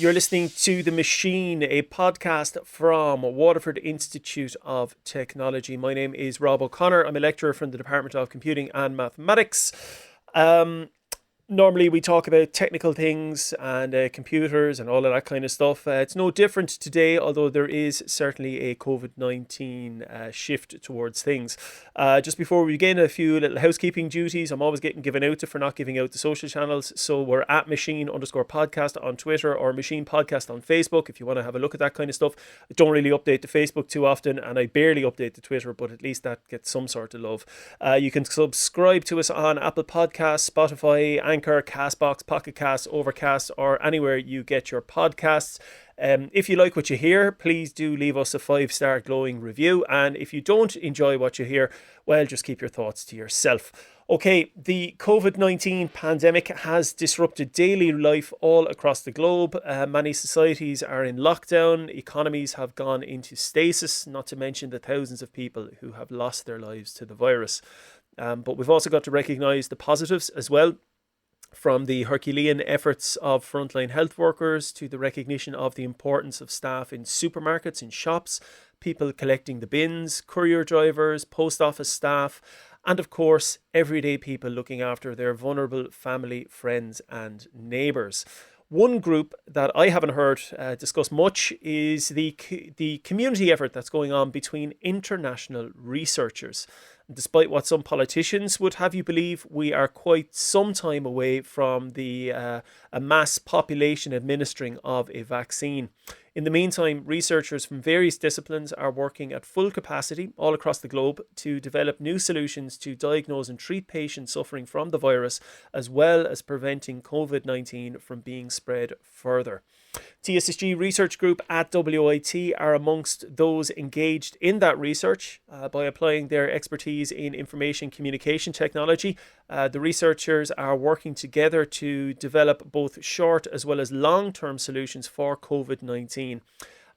You're listening to The Machine, a podcast from Waterford Institute of Technology. My name is Rob O'Connor. I'm a lecturer from the Department of Computing and Mathematics. Normally we talk about technical things and computers and all of that kind of stuff. It's no different today, although there is certainly a COVID-19 shift towards things. Just before we begin, a few little housekeeping duties. I'm always getting given out for not giving out the social channels. So we're at machine_podcast on Twitter or Machine Podcast on Facebook if you want to have a look at that kind of stuff. I don't really update the Facebook too often, and I barely update the Twitter, but at least that gets some sort of love. You can subscribe to us on Apple Podcasts, Spotify, Anchor, Castbox, Pocket Cast, Overcast, or anywhere you get your podcasts. If you like what you hear, please do leave us a 5-star glowing review. And if you don't enjoy what you hear, well, just keep your thoughts to yourself. Okay, the COVID-19 pandemic has disrupted daily life all across the globe. Many societies are in lockdown. Economies have gone into stasis, not to mention the thousands of people who have lost their lives to the virus. But we've also got to recognise the positives as well. From the Herculean efforts of frontline health workers to the recognition of the importance of staff in supermarkets, in shops, people collecting the bins, courier drivers, post office staff, and of course, everyday people looking after their vulnerable family, friends, and neighbours. One group that I haven't heard discussed much is the community effort that's going on between international researchers. Despite what some politicians would have you believe, we are quite some time away from a mass population administering of a vaccine. In the meantime, researchers from various disciplines are working at full capacity all across the globe to develop new solutions to diagnose and treat patients suffering from the virus, as well as preventing COVID-19 from being spread further. TSSG Research Group at WIT are amongst those engaged in that research by applying their expertise in information communication technology. The researchers are working together to develop both short as well as long-term solutions for COVID-19.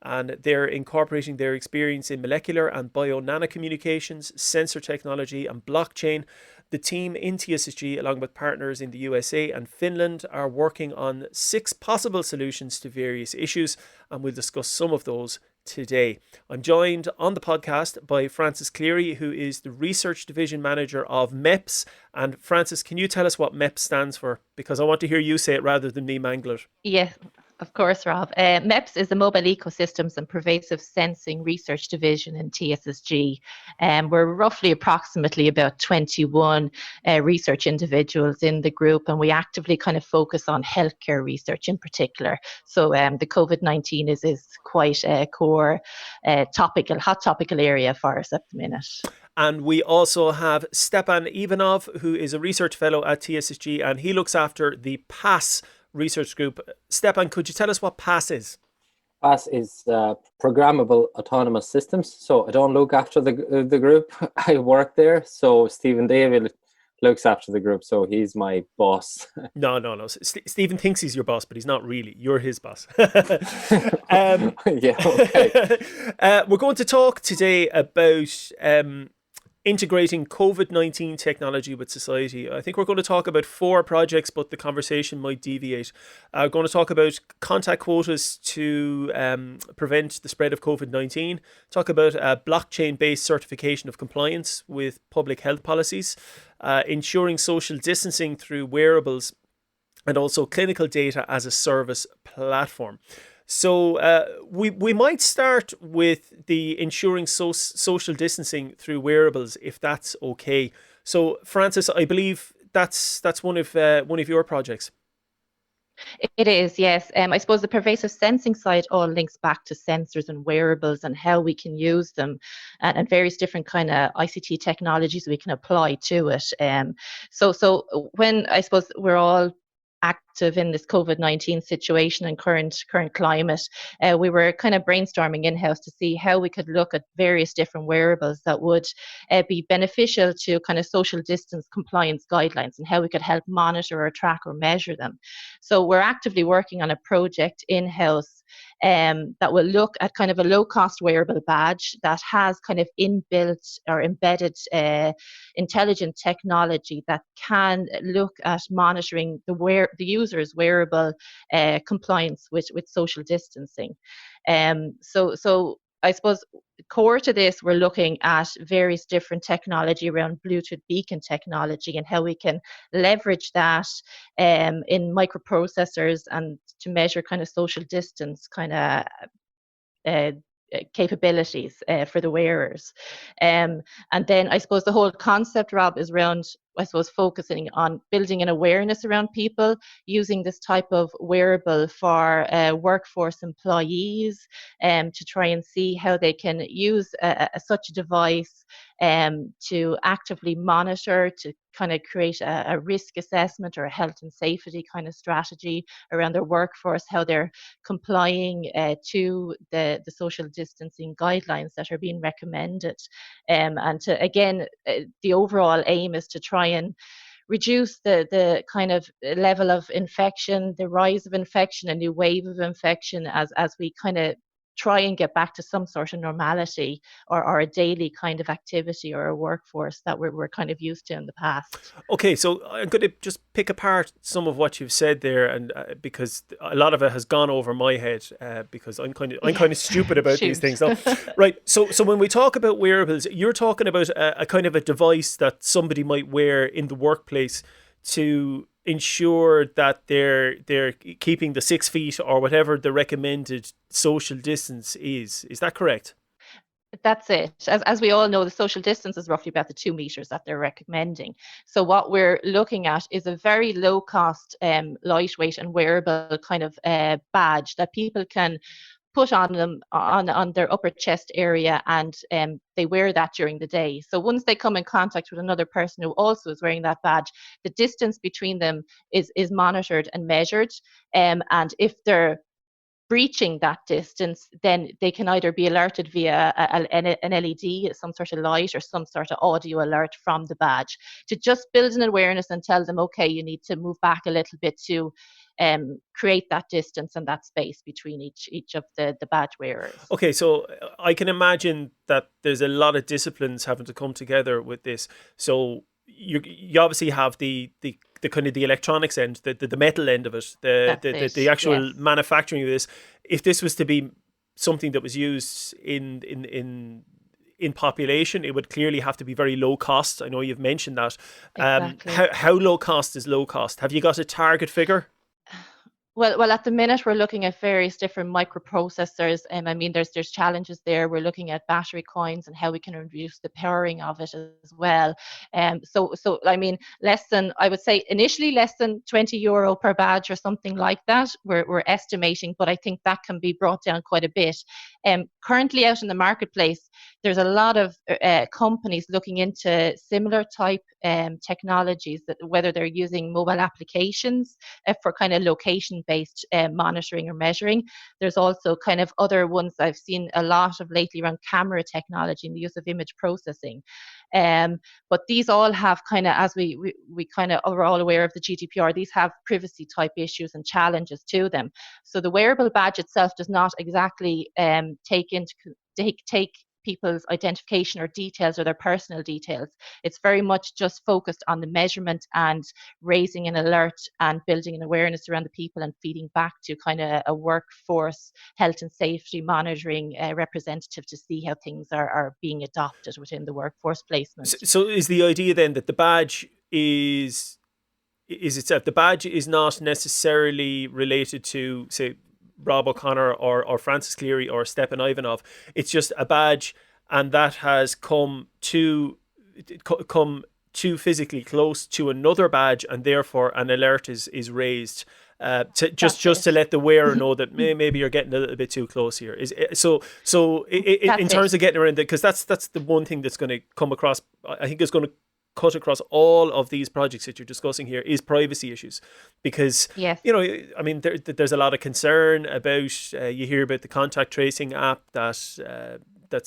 And they're incorporating their experience in molecular and bio-nanocommunications, sensor technology and blockchain. The team in TSSG, along with partners in the USA and Finland, are working on 6 possible solutions to various issues, and we'll discuss some of those today. I'm joined on the podcast by Frances Cleary, who is the Research Division Manager of MEPS. And Frances, can you tell us what MEPS stands for? Because I want to hear you say it rather than me mangle it. Yeah. Of course, Rob. MEPS is the Mobile Ecosystems and Pervasive Sensing Research Division in TSSG. We're roughly approximately about 21 research individuals in the group, and we actively kind of focus on healthcare research in particular. So the COVID-19 is quite a core hot topical area for us at the minute. And we also have Stepan Ivanov, who is a research fellow at TSSG, and he looks after the PASS research group. Stepan, could you tell us what PASS is? PASS is Programmable Autonomous Systems. So I don't look after the group. I work there. So Stephen David looks after the group. So he's my boss. No. Stephen thinks he's your boss, but he's not really. You're his boss. Yeah, okay. We're going to talk today about integrating COVID-19 technology with society. I think we're going to talk about 4 projects, but the conversation might deviate. We're going to talk about contact quotas to prevent the spread of COVID-19, talk about blockchain-based certification of compliance with public health policies, ensuring social distancing through wearables, and also clinical data as a service platform. So we might start with the ensuring social distancing through wearables, if that's okay. So Frances, I believe that's one of your projects. It is, yes. I suppose the pervasive sensing side all links back to sensors and wearables and how we can use them, and various different kind of ICT technologies we can apply to it. So when I suppose we're all active in this COVID-19 situation and current climate, we were kind of brainstorming in-house to see how we could look at various different wearables that would be beneficial to kind of social distance compliance guidelines and how we could help monitor or track or measure them. So we're actively working on a project in-house that will look at kind of a low-cost wearable badge that has kind of inbuilt or embedded intelligent technology that can look at monitoring the users' wearable compliance with social distancing. So I suppose core to this, we're looking at various different technology around Bluetooth beacon technology and how we can leverage that in microprocessors and to measure kind of social distance kind of uh, capabilities for the wearers. And then I suppose the whole concept, Rob, is around, I suppose, focusing on building an awareness around people using this type of wearable for workforce employees to try and see how they can use such a device to actively monitor, to kind of create a risk assessment or a health and safety kind of strategy around their workforce, how they're complying to the social distancing guidelines that are being recommended. And to, again, the overall aim is to try and reduce the kind of level of infection, the rise of infection, a new wave of infection as we kind of try and get back to some sort of normality or a daily kind of activity or a workforce that we're kind of used to in the past. Okay, so I'm going to just pick apart some of what you've said there, and because a lot of it has gone over my head, because I'm kind of stupid about these things. Now, right? So when we talk about wearables, you're talking about a kind of a device that somebody might wear in the workplace to ensure that they're keeping the 6 feet or whatever the recommended social distance is. Is that correct? That's it. As we all know, the social distance is roughly about the 2 meters that they're recommending. So what we're looking at is a very low cost, lightweight and wearable kind of badge that people can put on them on their upper chest area, and they wear that during the day. So once they come in contact with another person who also is wearing that badge, the distance between them is monitored and measured. And if they're breaching that distance, then they can either be alerted via an LED, some sort of light, or some sort of audio alert from the badge to just build an awareness and tell them, okay, you need to move back a little bit to create that distance and that space between each of the badge wearers. Okay, so I can imagine that there's a lot of disciplines having to come together with this. So you obviously have the kind of the electronics end, the metal end of it, the actual manufacturing of this. If this was to be something that was used in population, it would clearly have to be very low cost. I know you've mentioned that. Exactly. How low cost is low cost? Have you got a target figure? Well, at the minute we're looking at various different microprocessors, and I mean there's challenges there. We're looking at battery coins and how we can reduce the powering of it as well. So I mean I would say initially less than €20 per badge or something like that. We're estimating, but I think that can be brought down quite a bit. Currently out in the marketplace, there's a lot of companies looking into similar type technologies, that whether they're using mobile applications for kind of location-based monitoring or measuring. There's also kind of other ones I've seen a lot of lately around camera technology and the use of image processing. But these all have kind of, as we kind of are all aware of the GDPR, these have privacy type issues and challenges to them. So the wearable badge itself does not exactly take people's identification or details or their personal details. It's very much just focused on the measurement and raising an alert and building an awareness around the people and feeding back to kind of a workforce health and safety monitoring representative to see how things are being adopted within the workforce placement. So is the idea then that the badge is itself, the badge is not necessarily related to, say, Rob O'Connor or Francis Cleary or Stepan Ivanov. It's just a badge, and that has come too physically close to another badge, and therefore an alert is raised to let the wearer know that maybe you're getting a little bit too close here. In terms of getting around it, because that's the one thing that's going to come across. I think it's going to cut across all of these projects that you're discussing here is privacy issues, because yes. I mean there's a lot of concern about you hear about the contact tracing app that's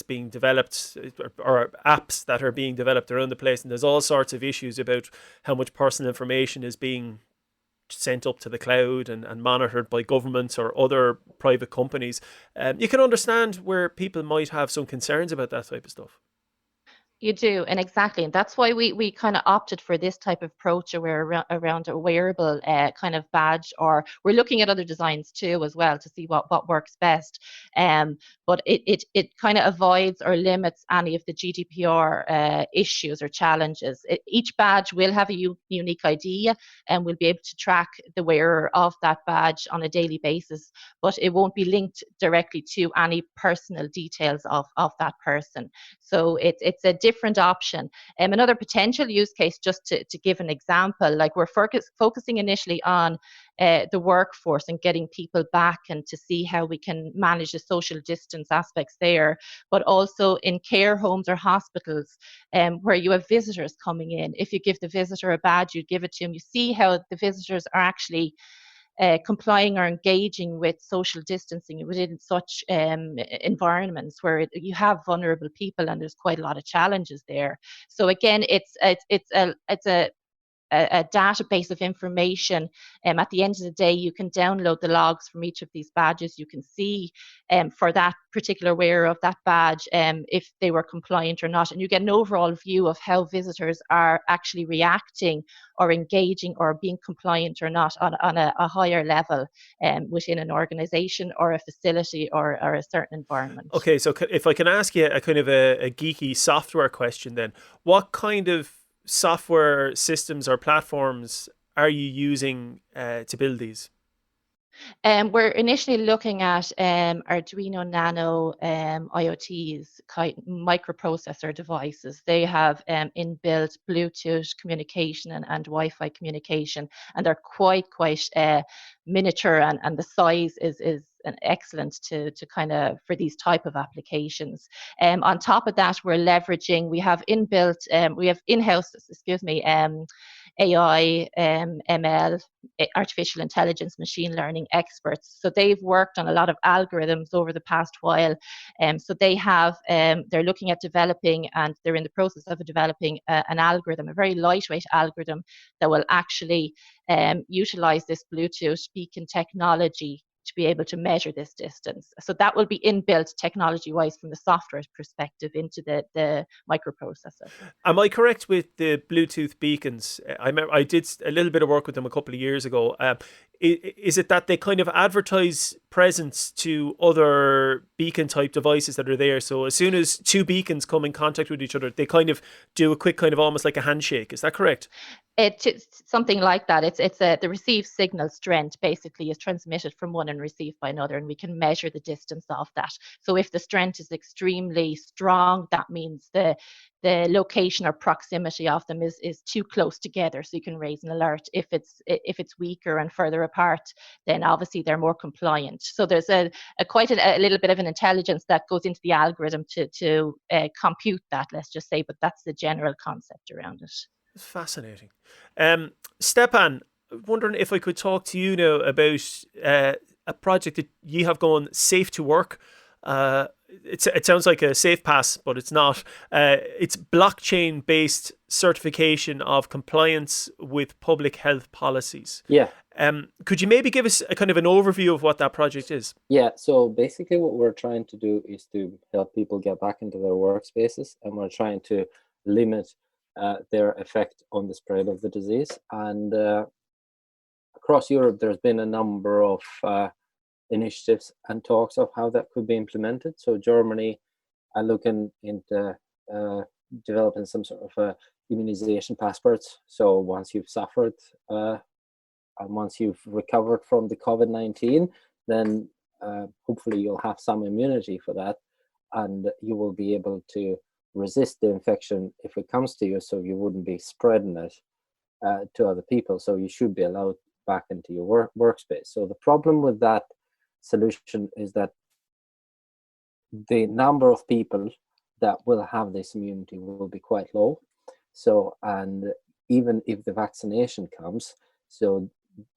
being developed, or apps that are being developed around the place, and there's all sorts of issues about how much personal information is being sent up to the cloud and monitored by governments or other private companies. You can understand where people might have some concerns about that type of stuff. You do, and exactly, and that's why we kind of opted for this type of approach where around a wearable kind of badge, or we're looking at other designs too as well to see what works best. But it kind of avoids or limits any of the GDPR issues or challenges. Each badge will have a unique ID, and we'll be able to track the wearer of that badge on a daily basis, but it won't be linked directly to any personal details of that person. So it's a different option. Another potential use case, just to give an example, like we're focusing initially on the workforce and getting people back, and to see how we can manage the social distance aspects there, but also in care homes or hospitals where you have visitors coming in. If you give the visitor a badge, you give it to them, you see how the visitors are actually complying or engaging with social distancing within such environments where you have vulnerable people, and there's quite a lot of challenges there. So again, it's a database of information. At the end of the day, you can download the logs from each of these badges. You can see for that particular wearer of that badge if they were compliant or not, and you get an overall view of how visitors are actually reacting or engaging or being compliant or not on a higher level within an organization or a facility or a certain environment. Okay, so if I can ask you a kind of a geeky software question, then what kind of software systems or platforms are you using to build these? We're initially looking at Arduino Nano IoTs, microprocessor devices. They have inbuilt Bluetooth communication and Wi-Fi communication, and they're quite miniature, and the size is an excellent to kind of for these type of applications. On top of that, we have inbuilt, we have in-house, AI, ML, artificial intelligence, machine learning experts. So they've worked on a lot of algorithms over the past while. So they're looking at developing, and they're in the process of developing an algorithm, a very lightweight algorithm that will actually utilize this Bluetooth beacon technology to be able to measure this distance. So that will be inbuilt technology-wise from the software perspective into the microprocessor. Am I correct with the Bluetooth beacons? I remember I did a little bit of work with them a couple of years ago. Is it that they kind of advertise presence to other beacon type devices that are there? So as soon as two beacons come in contact with each other, they kind of do a quick kind of almost like a handshake. Is that correct? It's something like that. The received signal strength basically is transmitted from one and received by another, and we can measure the distance of that. So if the strength is extremely strong, that means the location or proximity of them is too close together, so you can raise an alert. If it's weaker and further apart, then obviously they're more compliant. So there's quite a little bit of an intelligence that goes into the algorithm to compute that, let's just say, but that's the general concept around it. It's fascinating. Stepan, wondering if I could talk to you now about a project that you have going, Safe to Work. It sounds like a safe pass, but it's not. It's blockchain-based certification of compliance with public health policies. Yeah. Could you maybe give us a kind of an overview of what that project is? Yeah, so basically what we're trying to do is to help people get back into their workspaces, and we're trying to limit their effect on the spread of the disease. And across Europe, there's been a number of initiatives and talks of how that could be implemented. So Germany are looking into developing some sort of immunization passports. So once you've suffered and once you've recovered from the COVID-19, then hopefully you'll have some immunity for that, and you will be able to resist the infection if it comes to you, so you wouldn't be spreading it to other people. So you should be allowed back into your workspace. So the problem with that solution is that the number of people that will have this immunity will be quite low. So, and even if the vaccination comes, so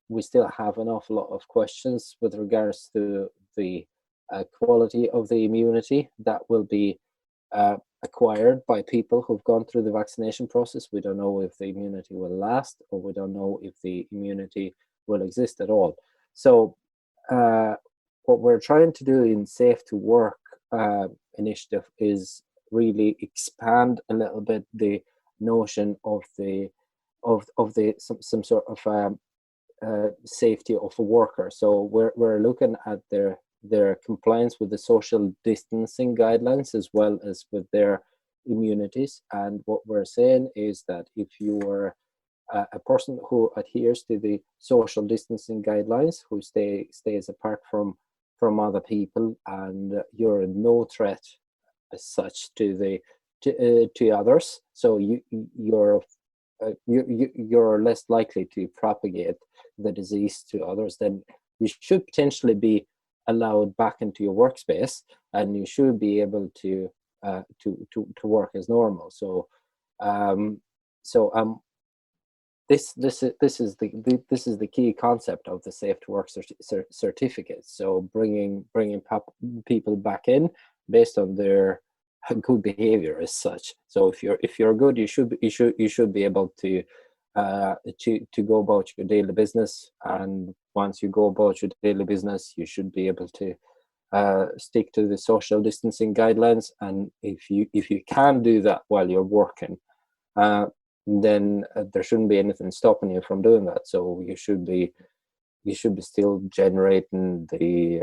we still have an awful lot of questions with regards to the quality of the immunity that will be acquired by people who've gone through the vaccination process. We don't know if the immunity will last, or we don't know if the immunity will exist at all. So what we're trying to do in Safe to Work initiative is really expand a little bit the notion of the some sort of safety of a worker. So we're looking at their compliance with the social distancing guidelines as well as with their immunities. And what we're saying is that if you are a person who adheres to the social distancing guidelines, who stays apart from other people, and you're no threat as such to others, so you're less likely to propagate the disease to others, then you should potentially be allowed back into your workspace, and you should be able to work as normal. So this is the key concept of the Safe to Work certificate. So bringing people back in based on their good behavior as such. So if you're good, you should be able to go about your daily business, and once you go about your daily business, you should be able to stick to the social distancing guidelines. And if you can do that while you're working, then there shouldn't be anything stopping you from doing that. So you should be still generating the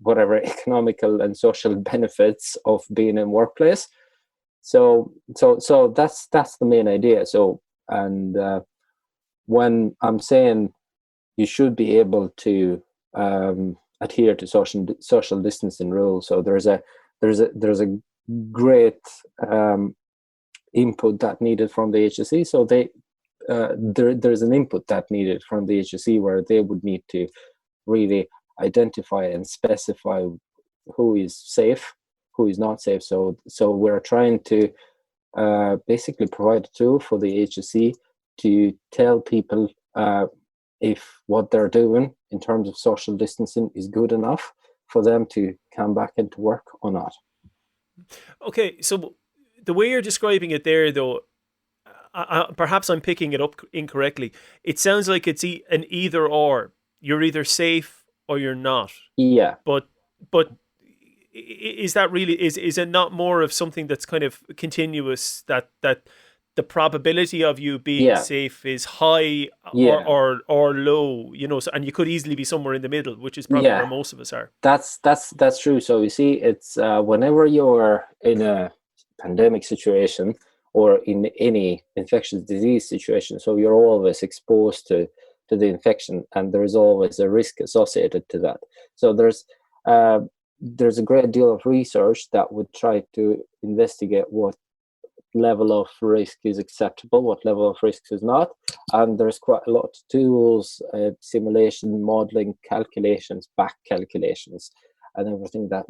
whatever economical and social benefits of being in workplace. So that's the main idea. So, and when I'm saying you should be able to adhere to social distancing rules, so there's a great input that needed from the HSE. So there's an input that needed from the HSE where they would need to really identify and specify who is safe, who is not safe. So we're trying to basically provide a tool for the HSE to tell people if what they're doing in terms of social distancing is good enough for them to come back into work or not. Okay, so the way you're describing it there, though, perhaps I'm picking it up incorrectly. It sounds like it's an either or. You're either safe or you're not. Yeah. But is that really is it not more of something that's kind of continuous, that the probability of you being safe is high or low, so, and you could easily be somewhere in the middle, which is probably where most of us are. That's true. So you see, it's whenever you're in a pandemic situation or in any infectious disease situation, so you're always exposed to the infection, and there's always a risk associated to that. So there's a great deal of research that would try to investigate what level of risk is acceptable, what level of risk is not, and there's quite a lot of tools, simulation, modeling, calculations, back calculations, and everything that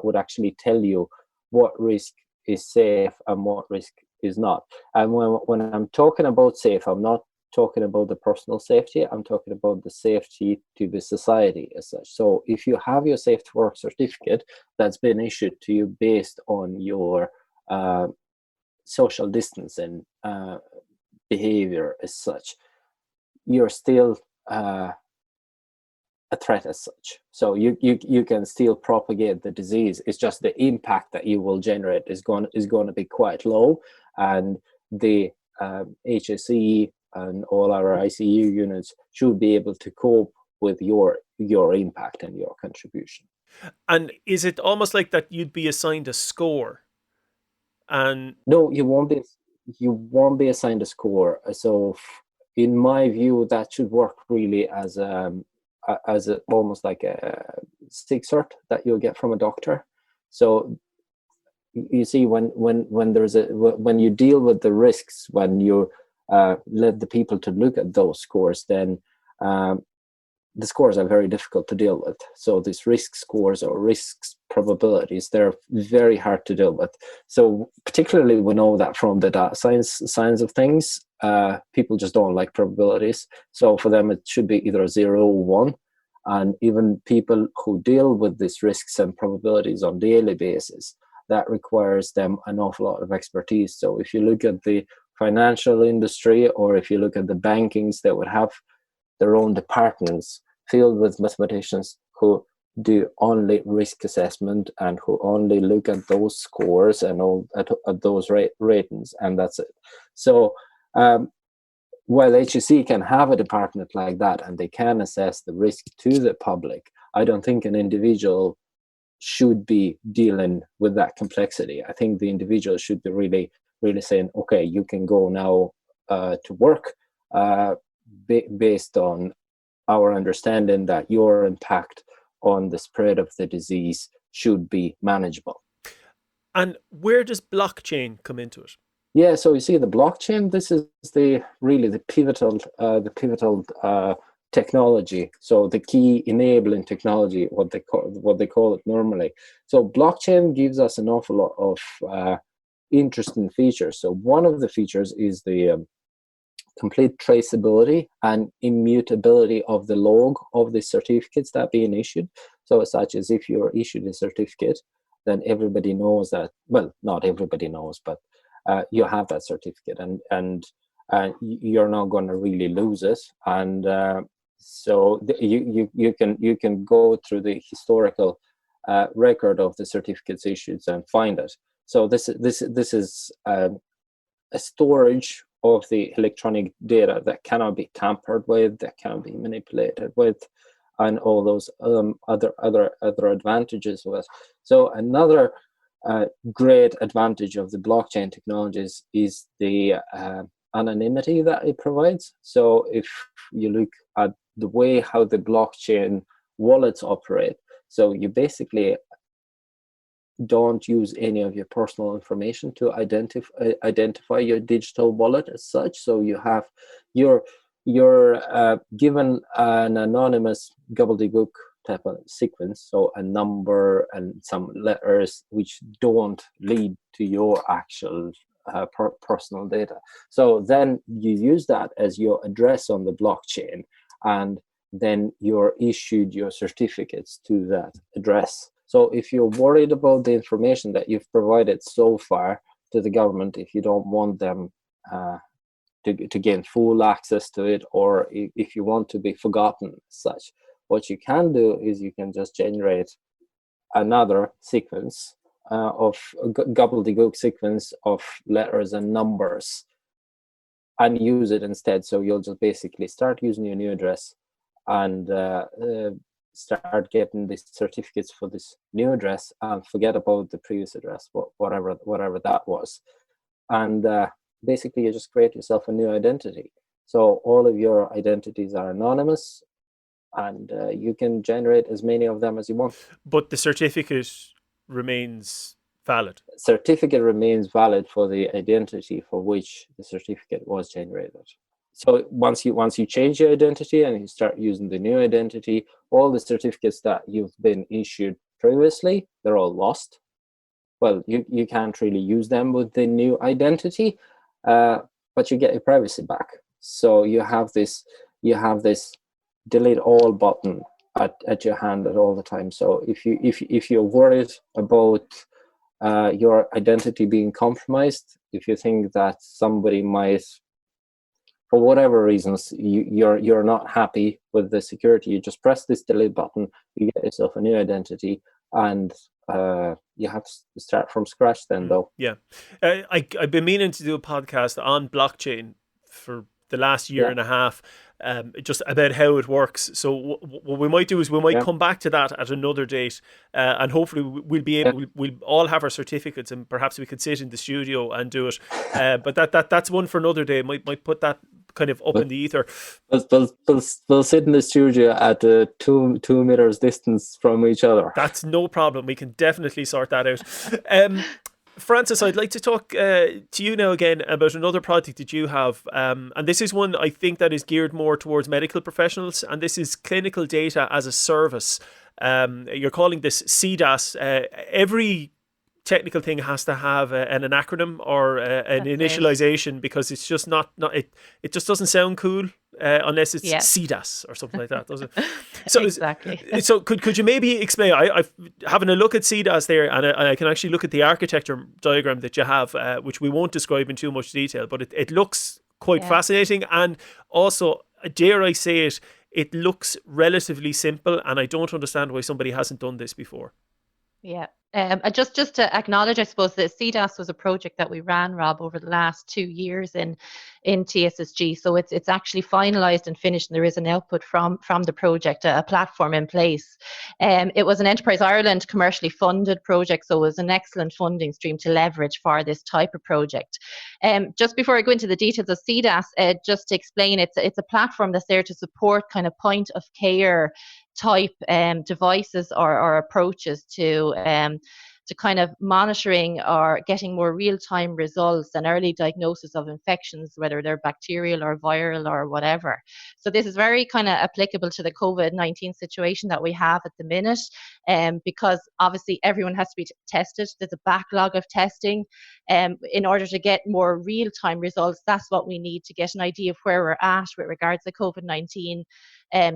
would actually tell you what risk is safe and what risk is not. And when I'm talking about safe, I'm not talking about the personal safety, I'm talking about the safety to the society as such. So if you have your Safe to Work certificate that's been issued to you based on your social distancing behavior as such, you're still a threat as such. So you can still propagate the disease. It's just the impact that you will generate is going to be quite low, and the HSE and all our ICU units should be able to cope with your impact and your contribution. And is it almost like that you'd be assigned a score? And no, you won't be assigned a score. So in my view, that should work really as almost like a sick cert that you'll get from a doctor. So you see, when you deal with the risks, when you let the people to look at those scores, then the scores are very difficult to deal with. So these risk scores or risks probabilities, they're very hard to deal with. So particularly we know that from the data science of things, people just don't like probabilities. So for them, it should be either 0 or 1. And even people who deal with these risks and probabilities on a daily basis, that requires them an awful lot of expertise. So if you look at the financial industry, or if you look at the bankings, they would have their own departments filled with mathematicians who do only risk assessment and who only look at those scores and all at those ratings, and that's it. So while HSE can have a department like that and they can assess the risk to the public, I don't think an individual should be dealing with that complexity. I think the individual should be really, really saying, okay, you can go now to work based on our understanding that your impact on the spread of the disease should be manageable. And where does blockchain come into it? Yeah, so you see, the blockchain, this is the pivotal technology. So the key enabling technology, what they call it normally. So blockchain gives us an awful lot of interesting features. So one of the features is the complete traceability and immutability of the log of the certificates that are being issued. So such as if you're issued a certificate, then everybody knows that, well, not everybody knows, but you have that certificate, and you're not going to really lose it. And so you can go through the historical record of the certificates issued and find it. So this is a storage of the electronic data that cannot be tampered with, that cannot be manipulated with, and all those other advantages of it. So another great advantage of the blockchain technologies is the anonymity that it provides. So if you look at the way how the blockchain wallets operate, so you basically don't use any of your personal information to identify your digital wallet as such. So you're given an anonymous gobbledygook type of sequence, so a number and some letters which don't lead to your actual personal data. So then you use that as your address on the blockchain, and then you're issued your certificates to that address. So if you're worried about the information that you've provided so far to the government, if you don't want them to gain full access to it, or if you want to be forgotten as such, what you can do is you can just generate another sequence of gobbledygook sequence of letters and numbers and use it instead. So you'll just basically start using your new address and start getting the certificates for this new address and forget about the previous address, whatever that was. And basically you just create yourself a new identity. So all of your identities are anonymous, and you can generate as many of them as you want. But the certificate remains valid. Certificate remains valid for the identity for which the certificate was generated. So once you change your identity and you start using the new identity, all the certificates that you've been issued previously, they're all lost. Well, you can't really use them with the new identity, but you get your privacy back. So you have this delete all button at your hand at all the time. So if you're worried about your identity being compromised, if you think that somebody might, for whatever reasons, you're not happy with the security, you just press this delete button, you get yourself a new identity, and you have to start from scratch then, though. Yeah. I've been meaning to do a podcast on blockchain for the last year and a half, just about how it works. So what we might do is we might come back to that at another date, and hopefully we'll be able, we'll all have our certificates, and perhaps we could sit in the studio and do it. But that's one for another day. Might put that kind of up in the ether. We'll sit in the studio at 2 meters distance from each other. That's no problem. We can definitely sort that out. Francis, I'd like to talk to you now again about another project that you have, and this is one I think that is geared more towards medical professionals, and this is clinical data as a service. You're calling this CDAS. Every technical thing has to have an acronym or an initialization, because it's just not it just doesn't sound cool unless it's CDAS or something like that, does it? So exactly. So could you maybe explain? I've having a look at CDAS there, and I can actually look at the architecture diagram that you have, which we won't describe in too much detail, but it looks quite fascinating, and also, dare I say it, it looks relatively simple, and I don't understand why somebody hasn't done this before. Yeah. Just to acknowledge, I suppose, that CDAS was a project that we ran, Rob, over the last 2 years in TSSG. So it's actually finalised and finished, and there is an output from the project, a platform in place. It was an Enterprise Ireland commercially funded project, so it was an excellent funding stream to leverage for this type of project. Just before I go into the details of CDAS, just to explain, it's a platform that's there to support kind of point of care type devices or approaches to kind of monitoring or getting more real-time results and early diagnosis of infections, whether they're bacterial or viral or whatever. So this is very kind of applicable to the COVID-19 situation that we have at the minute, because obviously everyone has to be tested. There's a backlog of testing. In order to get more real-time results, that's what we need to get an idea of where we're at with regards to COVID-19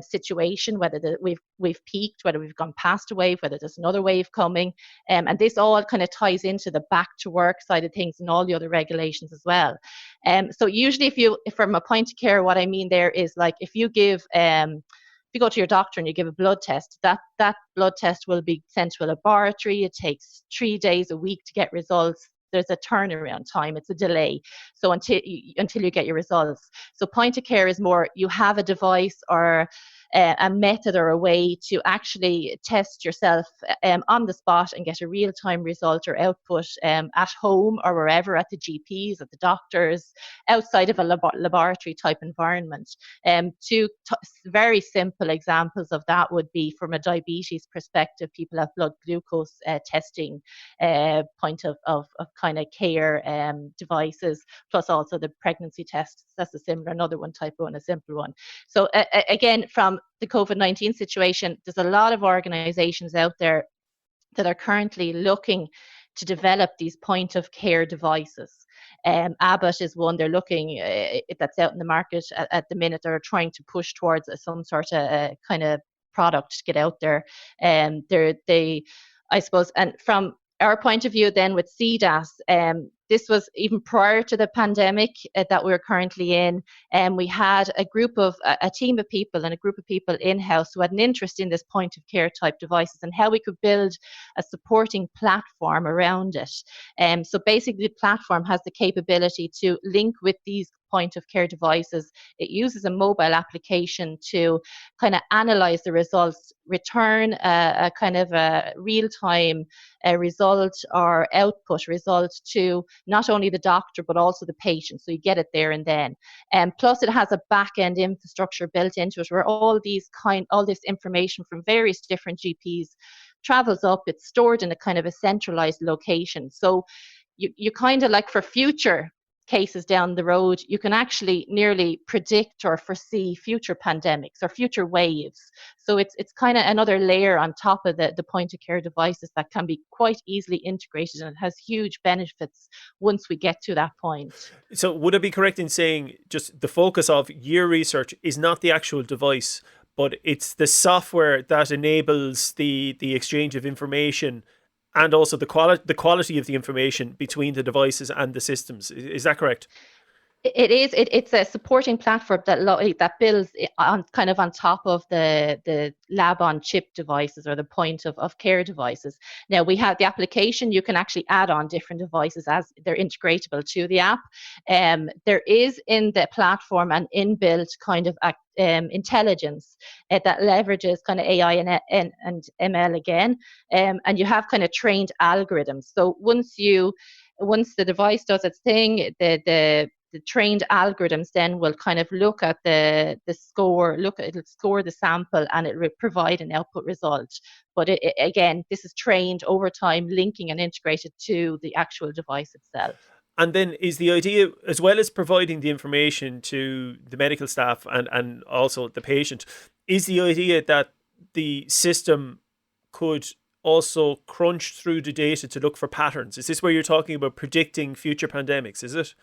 situation, whether we've peaked, whether we've gone past a wave, whether there's another wave coming. And this all kind of ties into the back to work side of things and all the other regulations as well. So usually if from a point of care, what I mean there is like if you go to your doctor and you give a blood test, that blood test will be sent to a laboratory. It takes 3 days, a week to get results. There's a turnaround time, it's a delay. So until you get your results. So point of care is more, you have a device or a method or a way to actually test yourself on the spot and get a real-time result or output at home or wherever, at the GPs, at the doctors, outside of a laboratory type environment. Two very simple examples of that would be, from a diabetes perspective, people have blood glucose testing point of kind of care devices, plus also the pregnancy tests. That's a similar, another one, type 1, a simple one. So again, from the COVID-19 situation, there's a lot of organizations out there that are currently looking to develop these point of care devices. Abbott is one. They're looking that's out in the market at the minute. They're trying to push towards some sort of kind of product to get out there. I suppose, and from our point of view then with CDAS, this was even prior to the pandemic that we're currently in. We had a team of people and a group of people in-house who had an interest in this point of care type devices and how we could build a supporting platform around it. So basically the platform has the capability to link with these point of care devices. It uses a mobile application to kind of analyze the results, return a kind of a real-time result or output result to not only the doctor but also the patient, so you get it there and then. Plus it has a back-end infrastructure built into it where all this information from various different GPs travels up. It's stored in a kind of a centralized location, so you kind of, like, for future cases down the road, you can actually nearly predict or foresee future pandemics or future waves. So it's kind of another layer on top of the point of care devices that can be quite easily integrated, and it has huge benefits once we get to that point. So would I be correct in saying just the focus of your research is not the actual device, but it's the software that enables the exchange of information and also the quality of the information between the devices and the systems? Is that correct? It is. It's a supporting platform that builds on kind of on top of the lab on chip devices or the point of care devices. Now we have the application. You can actually add on different devices as they're integratable to the app. There is in the platform an inbuilt kind of intelligence that leverages kind of AI and ML again, and you have kind of trained algorithms. So once the device does its thing, the trained algorithms then will kind of look at the score, it'll score the sample, and it will provide an output result. But again, this is trained over time, linking and integrated to the actual device itself. And then is the idea, as well as providing the information to the medical staff and also the patient, is the idea that the system could also crunch through the data to look for patterns? Is this where you're talking about predicting future pandemics, is it?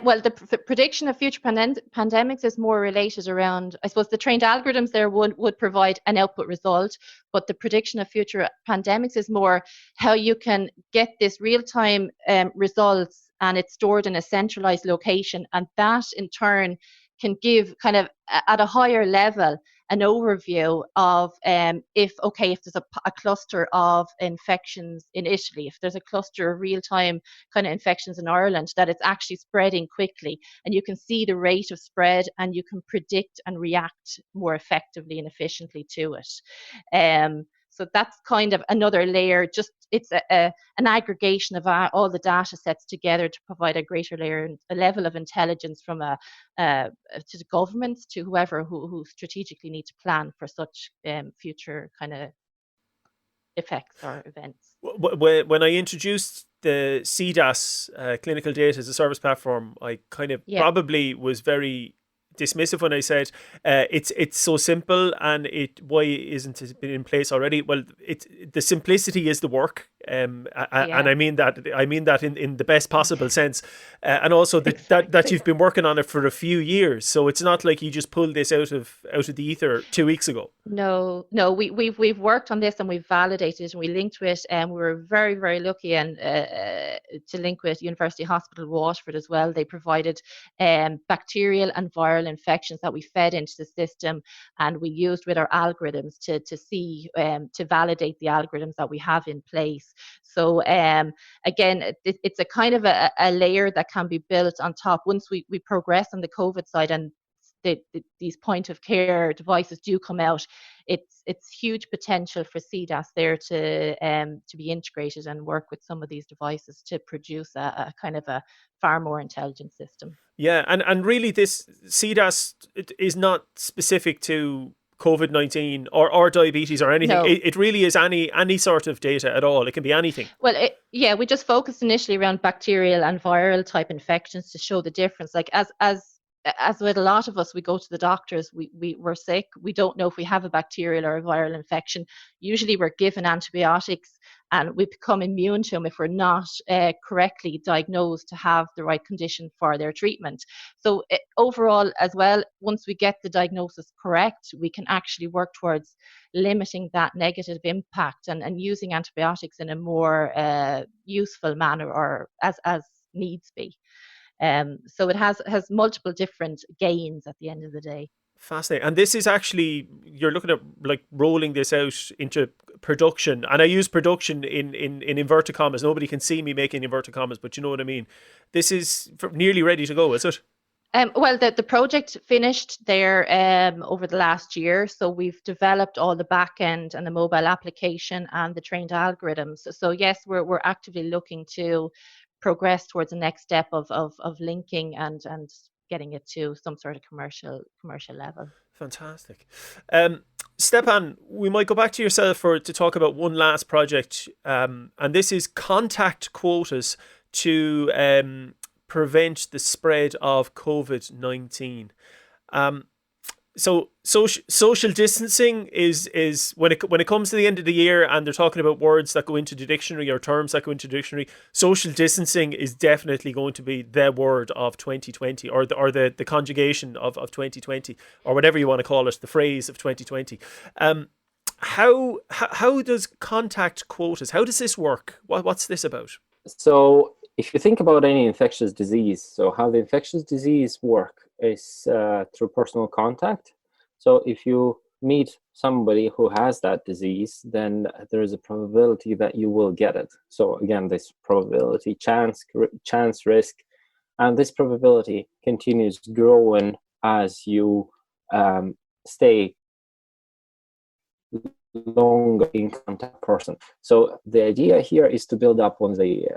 Well, the prediction of future pandemics is more related around, I suppose, the trained algorithms there would provide an output result, but the prediction of future pandemics is more how you can get this real-time results, and it's stored in a centralized location, and that in turn can give kind of at a higher level an overview of if there's a cluster of infections in Italy, if there's a cluster of real-time kind of infections in Ireland, that it's actually spreading quickly, and you can see the rate of spread, and you can predict and react more effectively and efficiently to it. So that's kind of another layer. Just it's an aggregation of all the data sets together to provide a greater layer, a level of intelligence from to the governments, to whoever who strategically need to plan for such future kind of effects or events. When I introduced the CDAS Clinical Data as a Service Platform, I kind of probably was very dismissive when I said it's so simple, and why isn't it been in place already? Well, the simplicity is the work, and I mean that in the best possible sense, and also that you've been working on it for a few years, so it's not like you just pulled this out of the ether 2 weeks ago. No, we've worked on this, and we've validated it, and we linked with, and we were very, very lucky and to link with University Hospital Waterford as well. They provided bacterial and viral infections that we fed into the system, and we used with our algorithms to see to validate the algorithms that we have in place. So again, it's a kind of a layer that can be built on top once we progress on the COVID side, and these point of care devices do come out. It's huge potential for CDAS there to be integrated and work with some of these devices to produce a kind of a far more intelligent system. Yeah, and really this CDAS is not specific to COVID-19 or diabetes or anything. No. It really is any sort of data at all. It can be anything. Well, we just focused initially around bacterial and viral type infections to show the difference. Like as with a lot of us, we go to the doctors, we're sick, we don't know if we have a bacterial or a viral infection. Usually we're given antibiotics, and we become immune to them if we're not correctly diagnosed to have the right condition for their treatment. So overall as well, once we get the diagnosis correct, we can actually work towards limiting that negative impact and using antibiotics in a more useful manner, or as needs be. So it has multiple different gains at the end of the day. Fascinating. And this is actually, you're looking at like rolling this out into production, and I use production in inverted commas. Nobody can see me making inverted commas, but you know what I mean. This is nearly ready to go, is it? Well, the project finished there over the last year. So we've developed all the back end and the mobile application and the trained algorithms. So yes, we're actively looking to progress towards the next step of linking and getting it to some sort of commercial level. Fantastic. Stepan, we might go back to yourself to talk about one last project, and this is contact quotas to prevent the spread of COVID-19. So social distancing is when it comes to the end of the year and they're talking about words that go into the dictionary or terms that go into the dictionary, social distancing is definitely going to be the word of 2020, or the conjugation of 2020, or whatever you want to call it, the phrase of 2020. How does contact quotas, how does this work? What's this about? So if you think about any infectious disease, so how the infectious disease work is through personal contact. So if you meet somebody who has that disease, then there is a probability that you will get it. So again, this probability, chance, risk, and this probability continues growing as you stay longer in contact person. So the idea here is to build up on the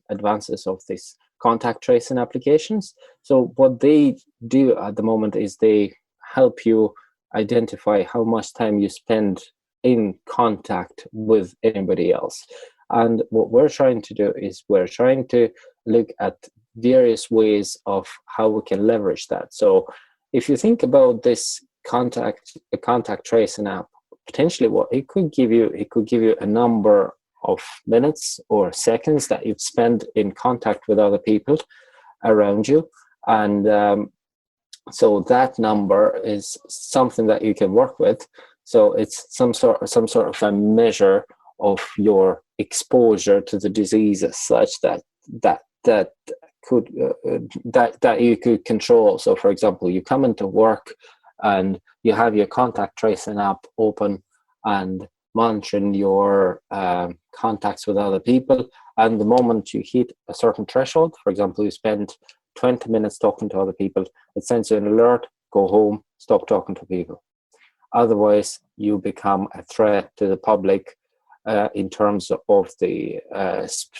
advances of this contact tracing applications. So what they do at the moment is they help you identify how much time you spend in contact with anybody else. And what we're trying to do is we're trying to look at various ways of how we can leverage that. So if you think about this contact tracing app, potentially what it could give you a number of minutes or seconds that you've spent in contact with other people around you, and so that number is something that you can work with. So it's some sort of a measure of your exposure to the disease as such that that you could control. So, for example, you come into work and you have your contact tracing app open and monitoring your contacts with other people. And the moment you hit a certain threshold, for example, you spend 20 minutes talking to other people, it sends you an alert, go home, stop talking to people. Otherwise, you become a threat to the public in terms of the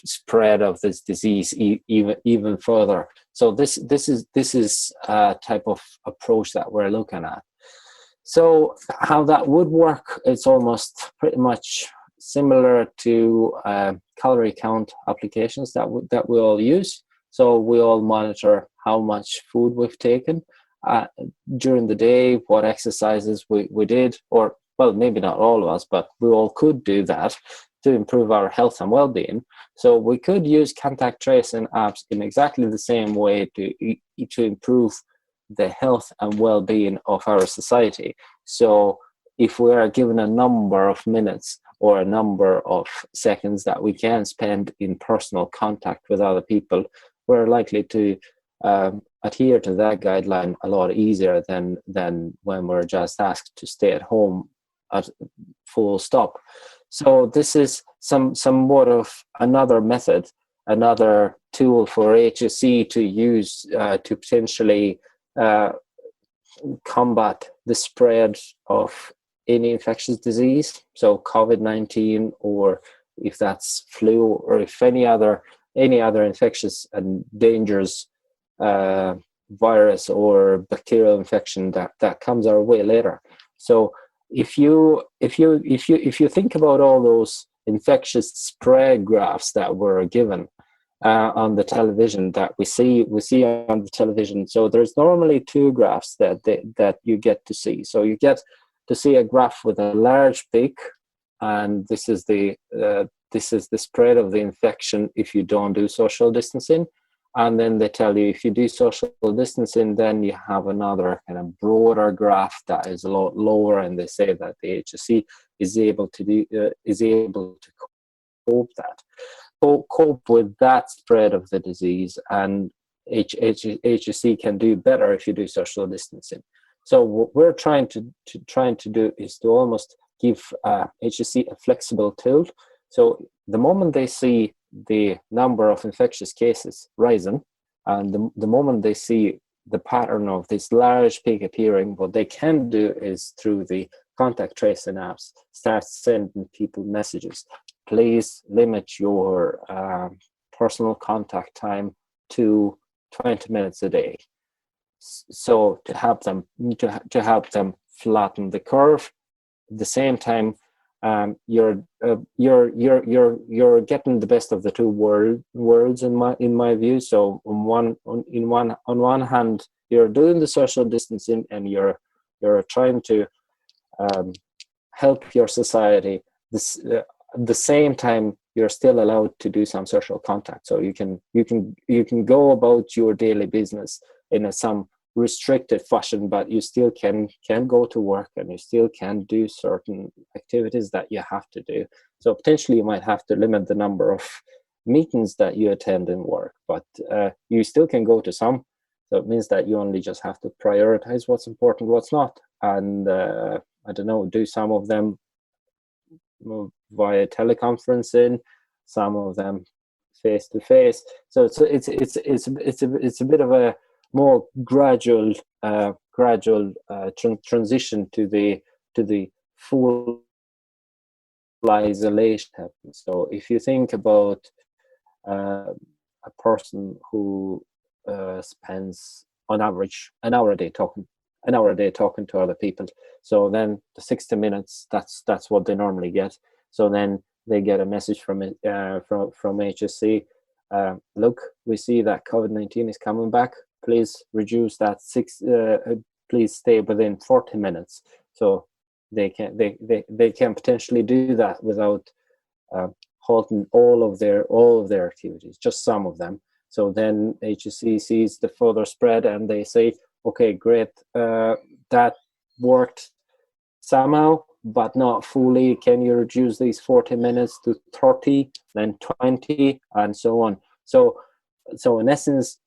spread of this disease even further. So this is a type of approach that we're looking at. So how that would work, it's almost pretty much similar to calorie count applications that we all use. So we all monitor how much food we've taken during the day, what exercises we did, or, well, maybe not all of us, but we all could do that to improve our health and well-being. So we could use contact tracing apps in exactly the same way to improve the health and well-being of our society. So if we are given a number of minutes or a number of seconds that we can spend in personal contact with other people, we're likely to adhere to that guideline a lot easier than when we're just asked to stay at home at full stop. So this is somewhat of another method, another tool for HSE to use to potentially combat the spread of any infectious disease, so COVID-19, or if that's flu, or if any other infectious and dangerous virus or bacterial infection that comes our way later. So if you think about all those infectious spread graphs that were given on the television that we see on the television, so there's normally two graphs that you get to see. So you get to see a graph with a large peak, and this is the spread of the infection if you don't do social distancing. And then they tell you if you do social distancing, then you have another kind of broader graph that is a lot lower, and they say that the HSE is able to cope with that spread of the disease, and HSE can do better if you do social distancing. So what we're trying to do is to almost give HSE a flexible tool. So the moment they see the number of infectious cases rising, and the moment they see the pattern of this large peak appearing, what they can do is, through the contact tracing apps, start sending people messages. Please limit your personal contact time to 20 minutes a day. So to help them flatten the curve. At the same time, you're getting the best of the two worlds in my view. So on one hand, you're doing the social distancing and you're trying to help your society. At the same time, you're still allowed to do some social contact. So you can go about your daily business in some restricted fashion, but you still can go to work, and you still can do certain activities that you have to do. So potentially you might have to limit the number of meetings that you attend in work, but you still can go to some. So it means that you only just have to prioritize what's important, what's not, and I don't know, do some of them via teleconferencing, some of them face to face. So it's a bit of a more gradual transition to the full isolation. So if you think about a person who spends on average an hour a day talking to other people, so then the 60 minutes, that's what they normally get. So then they get a message from HSE. Look, we see that COVID-19 is coming back. Please reduce that please stay within 40 minutes. So they can potentially do that without halting all of their activities, just some of them. So then HSE sees the further spread, and they say, okay, great, that worked somehow, but not fully. Can you reduce these 40 minutes to 30, then 20, and so on? So So in essence,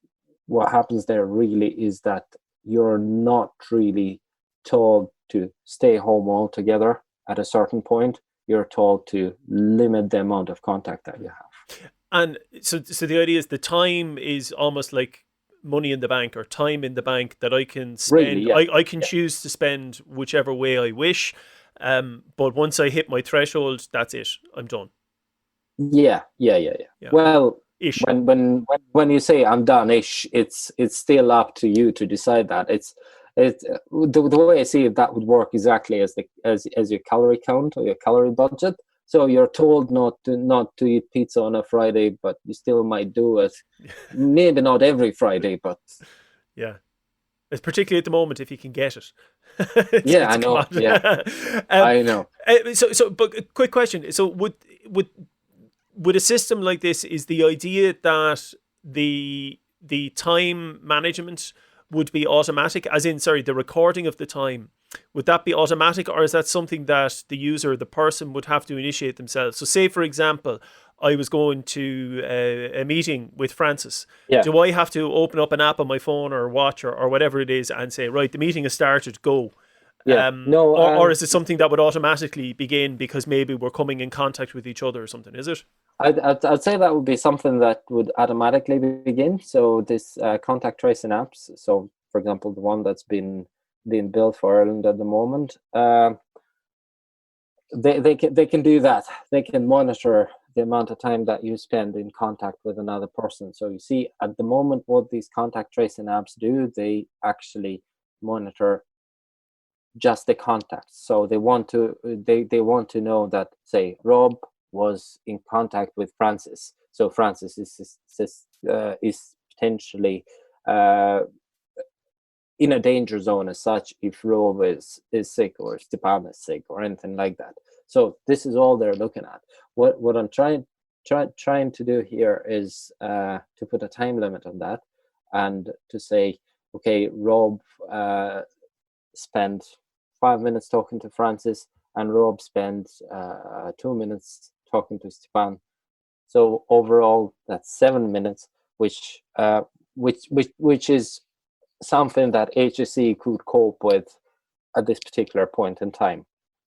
what happens there really is that you're not really told to stay home altogether at a certain point. You're told to limit the amount of contact that you have. And so the idea is the time is almost like money in the bank, or time in the bank that I can Really, spend. yeah. I can Yeah. choose to spend whichever way I wish. But once I hit my threshold, that's it. I'm done. Yeah. Yeah. Well, Ish. when you say I'm done ish, it's still up to you to decide that. The way I see it, that would work exactly as your calorie count or your calorie budget. So you're told not to eat pizza on a Friday, but you still might do it. Maybe not every Friday, but Yeah. It's particularly at the moment if you can get it. yeah, It's I a know. Yeah, commodity. I know. But a quick question. So would a system like this, is the idea that the time management would be automatic, as in, sorry, the recording of the time, would that be automatic, or is that something that the user, the person, would have to initiate themselves? So say, for example, I was going to a meeting with Francis. Yeah, Do I have to open up an app on my phone or watch, or whatever it is, and say, right, the meeting has started, go? yeah. No, Or is it something that would automatically begin because maybe we're coming in contact with each other or something? Is it? I'd say that would be something that would automatically begin. So this contact tracing apps. So for example, the one that's being built for Ireland at the moment, they can do that. They can monitor the amount of time that you spend in contact with another person. So you see, at the moment, what these contact tracing apps do, they actually monitor just the contacts. So they want to know that, say, Rob was in contact with Francis. So Francis is potentially in a danger zone as such if Rob is sick, or Stepan is sick, or anything like that. So this is all they're looking at. What I'm trying to do here is to put a time limit on that, and to say, okay, Rob spent 5 minutes talking to Francis, and Rob spent 2 minutes talking to Stepan. So overall, that's 7 minutes, which is something that HSE could cope with at this particular point in time.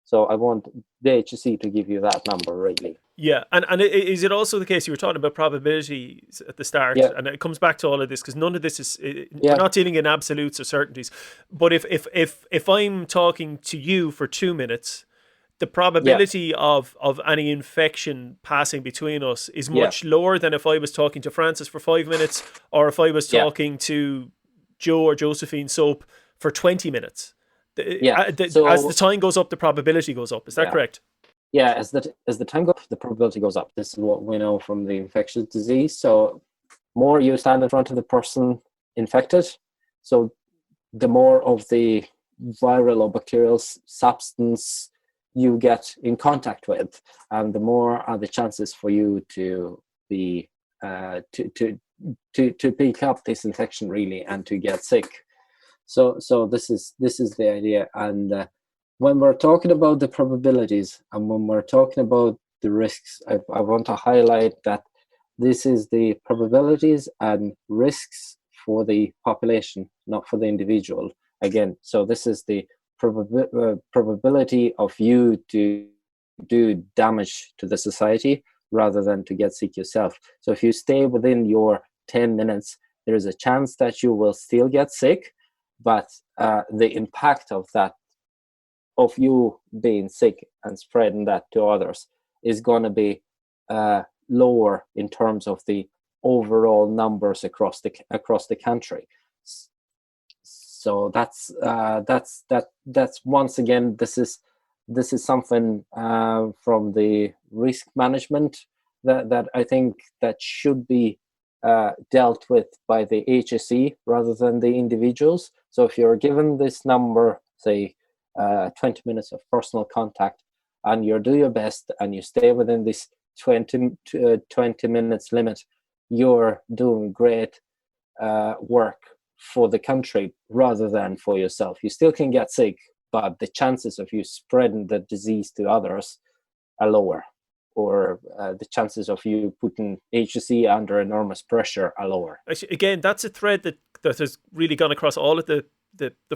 So I want the HSE to give you that number, really. Yeah, and is it also the case, you were talking about probabilities at the start, Yeah. and it comes back to all of this, because none of this is, Yeah. we're not dealing in absolutes or certainties. But if I'm talking to you for 2 minutes, the probability of any infection passing between us is much lower than if I was talking to Francis for 5 minutes, or if I was talking to Joe or Josephine Soap for 20 minutes. So as the time goes up, the probability goes up. Is that correct? Yeah, as the time goes, the probability goes up. This is what we know from the infectious disease. So more you stand in front of the person infected, so the more of the viral or bacterial substance you get in contact with, and the more are the chances for you to be to pick up this infection, really, and to get sick. So this is the idea. And when we're talking about the probabilities, and when we're talking about the risks, I want to highlight that this is the probabilities and risks for the population, not for the individual. Again, so this is the probability of you to do damage to the society rather than to get sick yourself. So if you stay within your 10 minutes, there is a chance that you will still get sick, but the impact of that, of you being sick and spreading that to others, is going to be lower in terms of the overall numbers across the country. So that's once again, this is something from the risk management that I think that should be dealt with by the HSE rather than the individuals. So if you're given this number, say 20 minutes of personal contact, and you do your best and you stay within this 20 minutes limit, you're doing great work for the country rather than for yourself. You still can get sick, but the chances of you spreading the disease to others are lower. or the chances of you putting HSE under enormous pressure are lower. Again, that's a thread that has really gone across all of the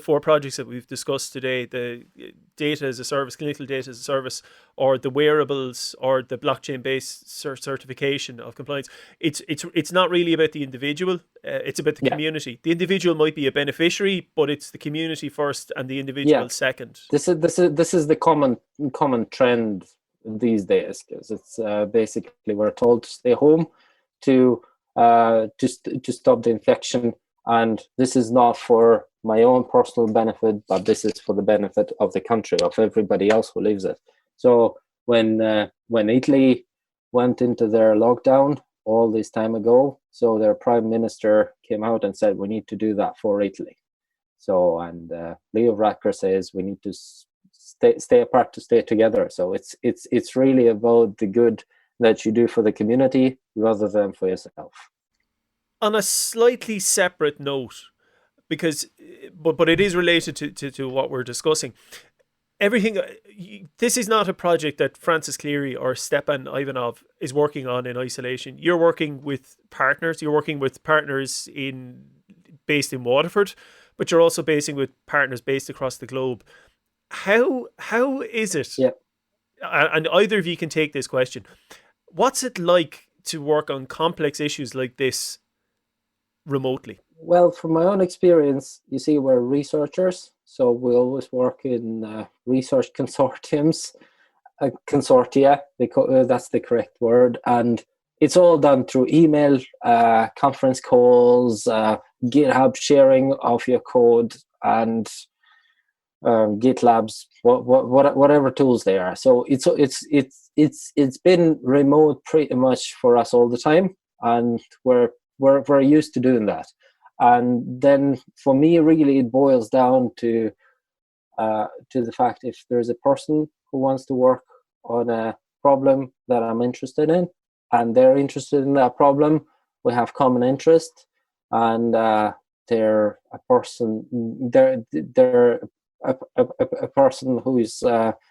four projects that we've discussed today: the data as a service, clinical data as a service, or the wearables, or the blockchain-based certification of compliance. It's not really about the individual; it's about the community. The individual might be a beneficiary, but it's the community first and the individual second. This is the common trend these days, because it's basically we're told to stay home to stop the infection, and this is not for my own personal benefit, but this is for the benefit of the country, of everybody else who lives it. So when Italy went into their lockdown all this time ago, so their prime minister came out and said we need to do that for Italy. So, and Leo Varadkar says we need to stay apart to stay together. So it's really about the good that you do for the community rather than for yourself. On a slightly separate note, because but it is related to what we're discussing. Everything, this is not a project that Francis Cleary or Stepan Ivanov is working on in isolation. You're working with partners. You're working with partners based in Waterford, but you're also with partners based across the globe. How is it? Yeah. And either of you can take this question. What's it like to work on complex issues like this remotely? Well, from my own experience, you see, we're researchers, so we always work in research consortiums, consortia, that's the correct word, and it's all done through email, conference calls, GitHub sharing of your code, and GitLabs, whatever tools they are. So it's been remote pretty much for us all the time, and we're used to doing that. And then for me, really, it boils down to the fact if there's a person who wants to work on a problem that I'm interested in, and they're interested in that problem, we have common interest, and they're a person. They're a person who is how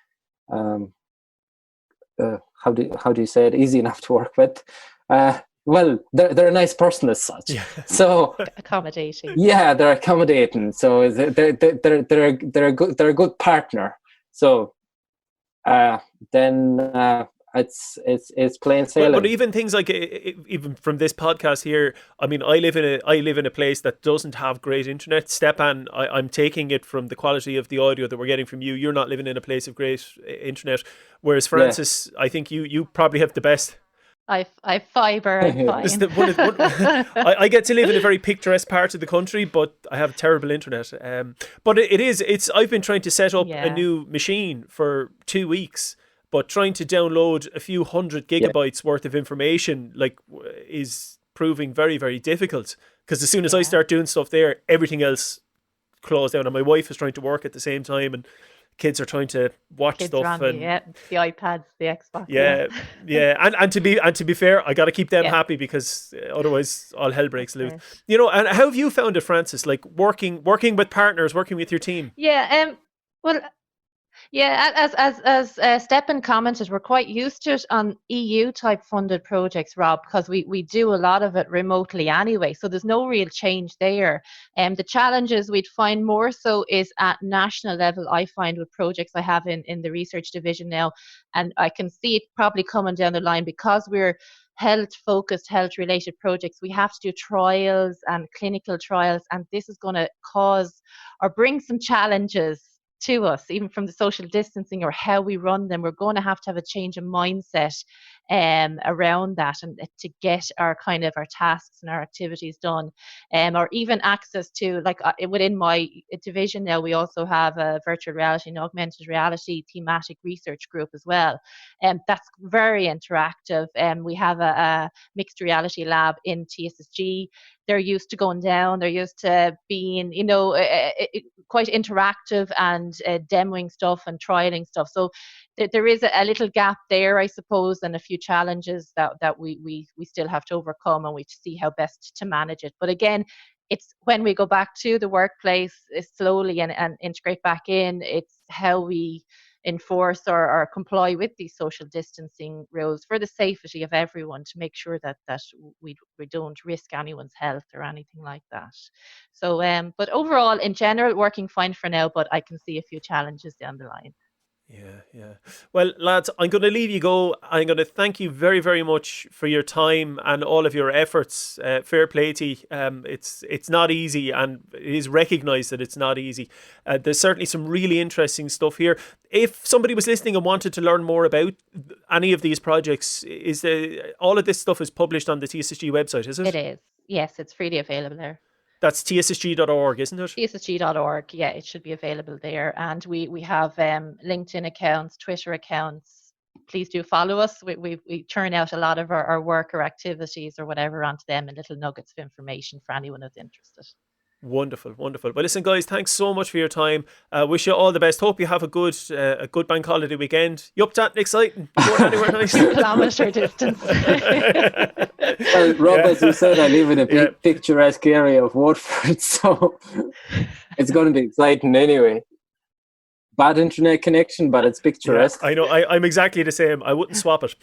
do you say it? Easy enough to work with. Well, they're a nice person as such. Yeah. So accommodating. Yeah, they're accommodating. So they're a good partner. So then it's plain sailing. But even things like even from this podcast here, I mean, I live in a place that doesn't have great internet. Stepan, I'm taking it from the quality of the audio that we're getting from you. You're not living in a place of great internet, whereas Francis, I think you probably have the best. I fibre. I'm fine. I get to live in a very picturesque part of the country, but I have terrible internet. But it's I've been trying to set up a new machine for 2 weeks, but trying to download a few hundred gigabytes worth of information is proving very, very difficult. Because as soon as I start doing stuff there, everything else closed down, and my wife is trying to work at the same time, and kids are trying to watch stuff, and the iPads, the Xbox. And to be fair, I got to keep them happy, because otherwise all hell breaks loose. You know, and how have you found it, Francis? Like working with partners, working with your team? As Stepan commented, we're quite used to it on EU type funded projects, Rob, because we do a lot of it remotely anyway. So there's no real change there. The challenges we'd find more so is at national level, I find, with projects I have in the research division now. And I can see it probably coming down the line, because we're health-focused, health-related projects. We have to do trials and clinical trials, and this is going to cause or bring some challenges to us, even from the social distancing or how we run them. We're going to have a change of mindset around that, and to get our tasks and our activities done, or even access to, within my division now, we also have a virtual reality and augmented reality thematic research group as well, and that's very interactive. We have a mixed reality lab in TSSG. They're used to going down, they're used to being, quite interactive and demoing stuff and trialing stuff. So there is a little gap there, I suppose, and a few challenges that we still have to overcome, and we see how best to manage it. But again, it's when we go back to the workplace slowly and integrate back in, it's how we enforce or comply with these social distancing rules for the safety of everyone, to make sure that we don't risk anyone's health or anything like that. So but overall, in general, working fine for now, but I can see a few challenges down the line. Yeah. Well, lads, I'm going to leave you go. I'm going to thank you very, very much for your time and all of your efforts. Fair play to you. It's not easy, and it is recognised that it's not easy. There's certainly some really interesting stuff here. If somebody was listening and wanted to learn more about any of these projects, all of this stuff is published on the TSSG website, is it? It is. Yes, it's freely available there. That's tssg.org, isn't it? TSSG.org. Yeah, it should be available there. And we have LinkedIn accounts, Twitter accounts. Please do follow us. We turn out a lot of our work or activities or whatever onto them, and little nuggets of information for anyone who's interested. Wonderful. Well, listen, guys, thanks so much for your time. Wish you all the best. Hope you have a good bank holiday weekend. You up to that exciting? Going anywhere nice? Kilometre distance. Well, Rob, as you said, I live in a picturesque area of Waterford, so it's going to be exciting anyway. Bad internet connection, but it's picturesque. Yeah, I know. I'm exactly the same. I wouldn't swap it.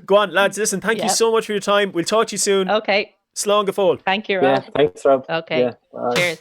Go on, lads. Listen, thank you so much for your time. We'll talk to you soon. Okay. Slán go fóill. Thank you, Rob. Yeah, thanks, Rob. Okay. Yeah, cheers.